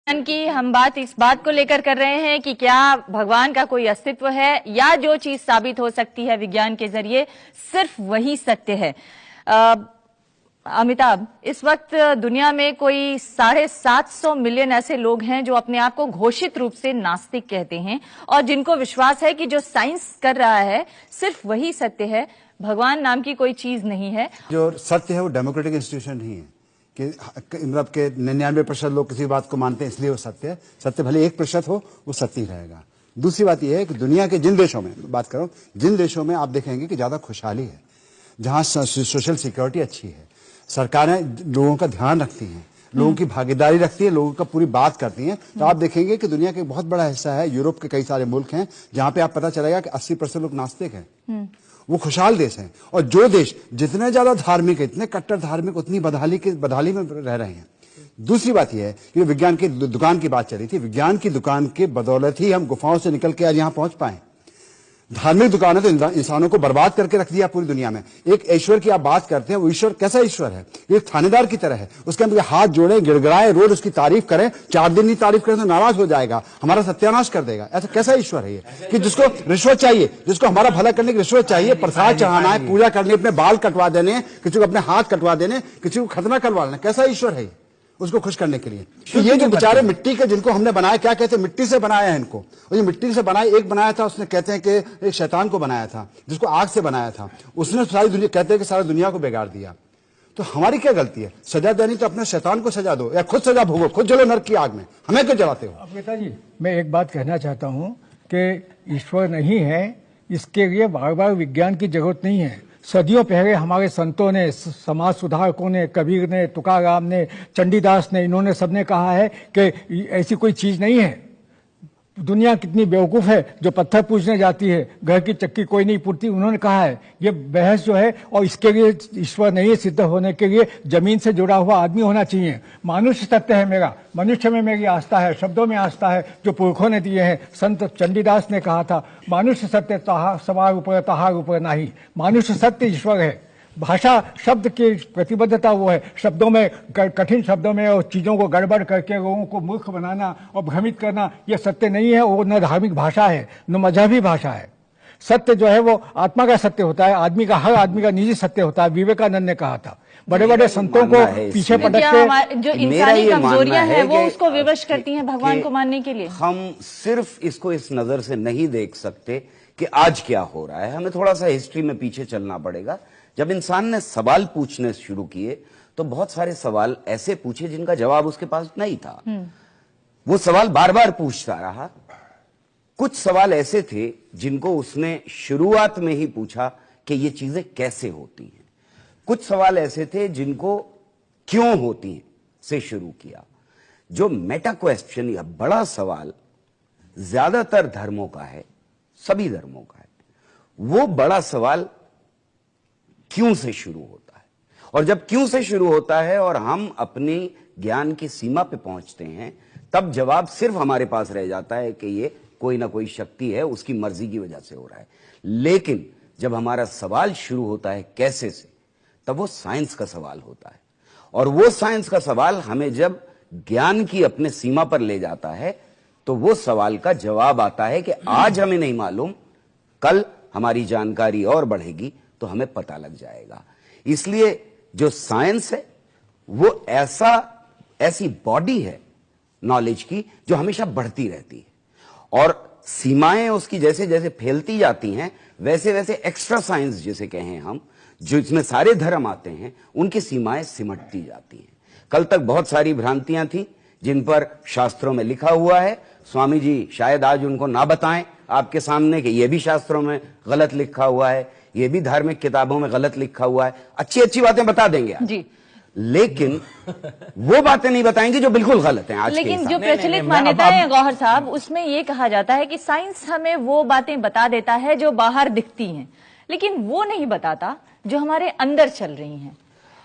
की हम बात इस बात को लेकर कर रहे हैं कि क्या भगवान का कोई अस्तित्व है या जो चीज साबित हो सकती है विज्ञान के जरिए सिर्फ वही सत्य है। अमिताभ, इस वक्त दुनिया में कोई 750 मिलियन ऐसे लोग हैं जो अपने आप को घोषित रूप से नास्तिक कहते हैं और जिनको विश्वास है कि जो साइंस कर रहा है सिर्फ वही सत्य है, भगवान नाम की कोई चीज नहीं है। जो सत्य है वो डेमोक्रेटिक इंस्टीट्यूशन नहीं है कि मतलब के 99% लोग किसी बात को मानते हैं इसलिए वो सत्य है। सत्य भले 1% हो, वो सत्य ही रहेगा। दूसरी बात यह है कि दुनिया के जिन देशों में बात करो, जिन देशों में आप देखेंगे कि ज्यादा खुशहाली है, जहां सोशल सिक्योरिटी अच्छी है, सरकारें लोगों का ध्यान रखती हैं, लोगों की भागीदारी रखती है, लोगों का पूरी बात करती हैं, तो आप देखेंगे कि दुनिया का एक बहुत बड़ा हिस्सा है, यूरोप के कई सारे मुल्क हैं जहां पे आप पता चलेगा कि 80% लोग नास्तिक हैं। वो खुशहाल देश हैं। और जो देश जितने ज्यादा धार्मिक है, इतने कट्टर धार्मिक, उतनी बदहाली में रह रहे हैं। दूसरी बात यह है कि विज्ञान की दुकान की बात चली थी, विज्ञान की दुकान के बदौलत ही हम गुफाओं से निकल के आज यहां पहुंच पाए। धार्मिक दुकान है तो इंसानों को बर्बाद करके रख दिया पूरी दुनिया में। एक ईश्वर की आप बात करते हैं, वो ईश्वर कैसा ईश्वर है? ये थानेदार की तरह है, उसके अंदर हाथ जोड़े, गिड़गिड़ाए, रोज उसकी तारीफ करें, 4 दिन नहीं तारीफ करें तो नाराज हो जाएगा, हमारा सत्यानाश कर देगा। ऐसा कैसा ईश्वर है ये कि जिसको रिश्वत चाहिए, जिसको हमारा भला करने की रिश्वत चाहिए, प्रसाद चढ़ाना है, पूजा करनी, अपने बाल कटवा देने, किसी को अपने हाथ कटवा देने, किसी को खतना करवा लेना, कैसा ईश्वर है उसको खुश करने के लिए? तो ये जो बेचारे मिट्टी के जिनको हमने बनाया, क्या कहते हैं, मिट्टी से बनाया है इनको, और ये मिट्टी से बनाया, एक बनाया था उसने, कहते हैं कि एक शैतान को बनाया था जिसको आग से बनाया था, उसने सारी दुनिया, कहते हैं कि सारी दुनिया को बिगाड़ दिया। तो हमारी क्या गलती है? सजा देनी तो अपने शैतान को सजा दो, या खुद सजा भोगो, खुद जलो नरक की आग में, हमें क्यों जलाते हो? नेताजी, मैं एक बात कहना चाहता हूँ कि ईश्वर नहीं है, इसके लिए बार बार विज्ञान की जरूरत नहीं है। सदियों पहले हमारे संतों ने, समाज सुधारकों ने, कबीर ने, तुकाराम ने, चंडीदास ने, इन्होंने सबने कहा है कि ऐसी कोई चीज नहीं है। दुनिया कितनी बेवकूफ है जो पत्थर पूजने जाती है, घर की चक्की कोई नहीं पूछती, उन्होंने कहा है। ये बहस जो है, और इसके लिए ईश्वर नहीं है, सिद्ध होने के लिए जमीन से जुड़ा हुआ आदमी होना चाहिए। मानुष्य सत्य है मेरा, मनुष्य में मेरी आस्था है, शब्दों में आस्था है जो पुरखों ने दिए हैं। संत चंडीदास ने कहा था, मानुष्य सत्य सवार ऊपर तहार ऊपर नहीं। मानुष्य सत्य ईश्वर है। भाषा शब्द की प्रतिबद्धता वो है, शब्दों में, कठिन शब्दों में और चीजों को गड़बड़ करके लोगों को मूर्ख बनाना और भ्रमित करना, ये सत्य नहीं है। वो न धार्मिक भाषा है न मजहबी भाषा है। सत्य जो है वो आत्मा का सत्य होता है, आदमी का, हर आदमी का निजी सत्य होता है। विवेकानंद ने कहा था। बड़े बड़े संतों को पीछे पटक के जो इंसानी कमजोरियां हैं वो उसको विवश करती हैं भगवान को मानने के लिए। हम सिर्फ इसको इस नजर से नहीं देख सकते कि आज क्या हो रहा है, हमें थोड़ा सा हिस्ट्री में पीछे चलना पड़ेगा। जब इंसान ने सवाल पूछने शुरू किए तो बहुत सारे सवाल ऐसे पूछे जिनका जवाब उसके पास नहीं था। वो सवाल बार बार पूछता रहा। कुछ सवाल ऐसे थे जिनको उसने शुरुआत में ही पूछा कि ये चीजें कैसे होती हैं। कुछ सवाल ऐसे थे जिनको क्यों होती हैं से शुरू किया। जो मेटा क्वेश्चन या बड़ा सवाल ज्यादातर धर्मों का है, सभी धर्मों का है, वो बड़ा सवाल क्यों से शुरू होता है। और जब क्यों से शुरू होता है और हम अपनी ज्ञान की सीमा पे पहुंचते हैं, तब जवाब सिर्फ हमारे पास रह जाता है कि ये कोई ना कोई शक्ति है, उसकी मर्जी की वजह से हो रहा है। लेकिन जब हमारा सवाल शुरू होता है कैसे से, तब वो साइंस का सवाल होता है। और वो साइंस का सवाल हमें जब ज्ञान की अपने सीमा पर ले जाता है, तो वो सवाल का जवाब आता है कि आज हमें नहीं मालूम, कल हमारी जानकारी और बढ़ेगी तो हमें पता लग जाएगा। इसलिए जो साइंस है वो ऐसी बॉडी है नॉलेज की जो हमेशा बढ़ती रहती है, और सीमाएं उसकी जैसे जैसे फैलती जाती हैं, वैसे वैसे एक्स्ट्रा साइंस जिसे कहें हम, जो इसमें सारे धर्म आते हैं, उनकी सीमाएं सिमटती जाती हैं। कल तक बहुत सारी भ्रांतियां थी जिन पर शास्त्रों में लिखा हुआ है। स्वामी जी शायद आज उनको ना बताएं आपके सामने कि यह भी शास्त्रों में गलत लिखा हुआ है, ये भी धार्मिक किताबों में गलत लिखा हुआ है। अच्छी अच्छी बातें बता देंगे आज जी, लेकिन वो बातें नहीं बताएंगे जो बिल्कुल गलत हैं आज के लेकिन जो प्रचलित मान्यताएं हैं गौहर साहब, उसमें ये कहा जाता है कि साइंस हमें वो बातें बता देता है जो बाहर दिखती हैं, लेकिन वो नहीं बताता जो हमारे अंदर चल रही हैं।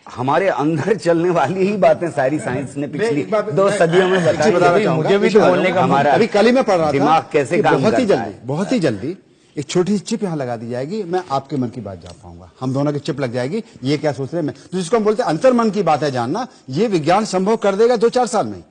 हमारे अंदर चलने वाली ही बातें सारी साइंस ने पिछली 2 सदियों में बताई। मुझे भी तो बोलने का हमारा अभी कल ही मैं पढ़ रहा था, दिमाग कैसे काम करता है। बहुत ही जल्दी एक छोटी सी चिप यहाँ लगा दी जाएगी, मैं आपके मन की बात जान पाऊंगा, हम दोनों की चिप लग जाएगी। ये क्या सोच रहे हैं, मैं तो जिसको हम बोलते हैं अंतर मन की बात है जानना, ये विज्ञान संभव कर देगा 2-4 साल में।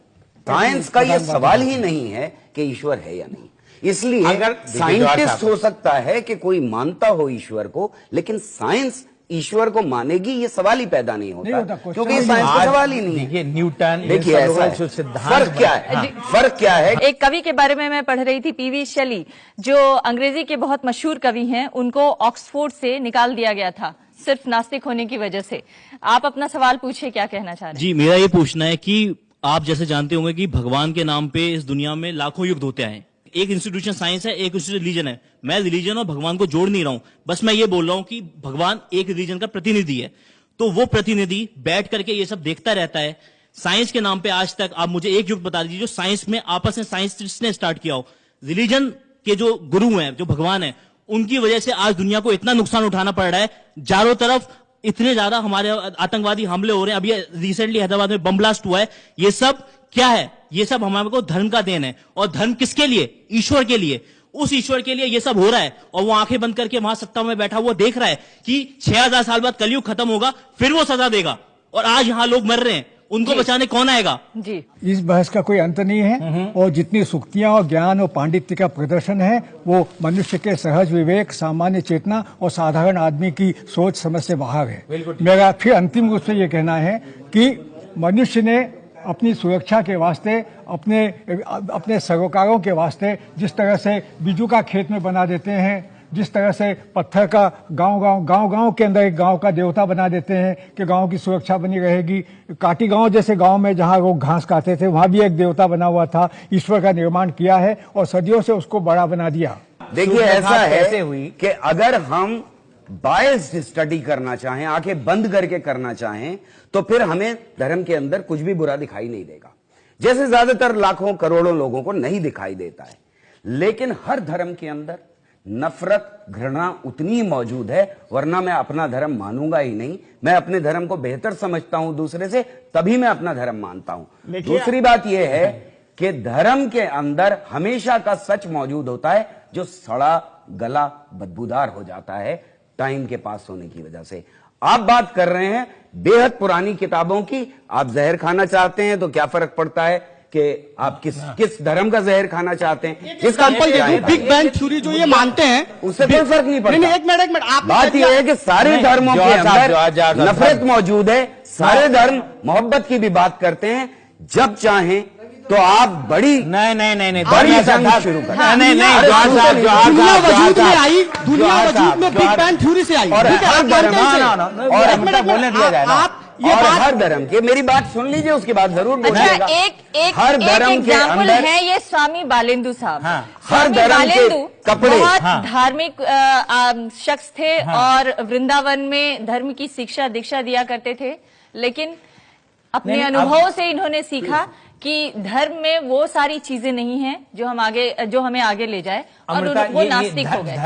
साइंस का ये सवाल ही नहीं है कि ईश्वर है या नहीं। इसलिए अगर साइंटिस्ट हो सकता है कि कोई मानता हो ईश्वर को, लेकिन साइंस ईश्वर को मानेगी ये सवाल ही पैदा नहीं होता, क्योंकि साइंस का सवाल ही नहीं है। देखिए न्यूटन, देखिए ऐसा है। फर्क क्या है? फर्क क्या है? एक कवि के बारे में मैं पढ़ रही थी, पीवी शैली, जो अंग्रेजी के बहुत मशहूर कवि हैं, उनको ऑक्सफोर्ड से निकाल दिया गया था सिर्फ नास्तिक होने की वजह से। आप अपना सवाल पूछिए, क्या कहना चाह रहे हैं? जी, मेरा ये पूछना है कि आप जैसे जानते होंगे कि भगवान के नाम पे इस दुनिया में लाखों युग होते आए हैं। एक इंस्टीट्यूशन साइंस है, एक इंस्टीट्यूशन रिलीजन है। मैं रिलीजन और भगवान को जोड़ नहीं रहा हूं, बस मैं ये बोल रहा हूं कि भगवान एक रिलीजन का प्रतिनिधि है, तो वो प्रतिनिधि बैठ करके ये सब देखता रहता है। साइंस के नाम पे आज तक आप मुझे एक युग बता दीजिए जो साइंस में आपस में साइंटिस्ट ने स्टार्ट किया हो। रिलीजन के जो गुरु हैं, जो भगवान है, उनकी वजह से आज दुनिया को इतना नुकसान उठाना पड़ रहा है। चारों तरफ इतने ज्यादा हमारे आतंकवादी हमले हो रहे हैं। अभी रिसेंटली हैदराबाद में बम ब्लास्ट हुआ है। ये सब क्या है? ये सब हमारे को धर्म का देन है। और धर्म किसके लिए? ईश्वर के लिए। उस ईश्वर के लिए ये सब हो रहा है, और वो आंखें बंद करके वहां सत्ता में बैठा हुआ देख रहा है कि 6000 साल बाद कलयुग खत्म होगा, फिर वो सजा देगा। और आज यहां लोग मर रहे हैं, उनको बचाने कौन आएगा? जी, इस बहस का कोई अंत नहीं है, और जितनी सुक्तियां और ज्ञान और पांडित्य का प्रदर्शन है वो मनुष्य के सहज विवेक, सामान्य चेतना और साधारण आदमी की सोच समझ से बाहर है। मेरा फिर अंतिम रूप से ये कहना है कि मनुष्य ने अपनी सुरक्षा के वास्ते, अपने सरोकारों के वास्ते जिस तरह से बीजू का खेत में बना देते हैं, जिस तरह से पत्थर का गांव के अंदर एक गांव का देवता बना देते हैं कि गांव की सुरक्षा बनी रहेगी। काटी गांव जैसे गांव में जहां लोग घास खाते थे, वहां भी एक देवता बना हुआ था। ईश्वर का निर्माण किया है और सदियों से उसको बड़ा बना दिया। देखिए ऐसा है कि अगर हम बायस्ड स्टडी करना चाहें, आंखें बंद करके करना चाहें, तो फिर हमें धर्म के अंदर कुछ भी बुरा दिखाई नहीं देगा, जैसे ज्यादातर लाखों करोड़ों लोगों को नहीं दिखाई देता है। लेकिन हर धर्म के अंदर नफरत, घृणा उतनी ही मौजूद है, वरना मैं अपना धर्म मानूंगा ही नहीं। मैं अपने धर्म को बेहतर समझता हूं दूसरे से, तभी मैं अपना धर्म मानता हूं। दूसरी बात यह है कि धर्म के अंदर हमेशा का सच मौजूद होता है, जो सड़ा गला बदबूदार हो जाता है टाइम के पास होने की वजह से। आप बात कर रहे हैं बेहद पुरानी किताबों की। आप जहर खाना चाहते हैं तो क्या फर्क पड़ता है कि आप किस धर्म का जहर खाना चाहते हैं? जिसका बिग बैंग थ्योरी जो ये मानते हैं, उससे कोई फर्क नहीं पड़ता। नहीं, एक मिनट आप बात यह है कि सारे धर्मों के अंदर नफरत मौजूद है। सारे धर्म मोहब्बत की भी बात करते हैं। जब चाहें तो आप बड़ी नहीं बड़ी जंग शुरू करें। दुनिया वजूद में आई, दुनिया वजूद में बिग बैंग थ्योरी से आई। और हर धर्म और बोलने दिया जाए ना। और हर धर्म के, मेरी बात सुन लीजिए, उसके बाद जरूर अच्छा, बोलिएगा। हर धर्म के अंदर है ये स्वामी बालेंदु साहब। हर धर्म के कपड़े बहुत धार्मिक शख्स थे और वृंदावन में धर्म की शिक्षा दीक्षा दिया करते थे, लेकिन अपने अनुभवों से इन्होंने सीखा कि धर्म में वो सारी चीजें नहीं हैं जो हमें आगे ले जाए, और वो नास्तिक हो गए।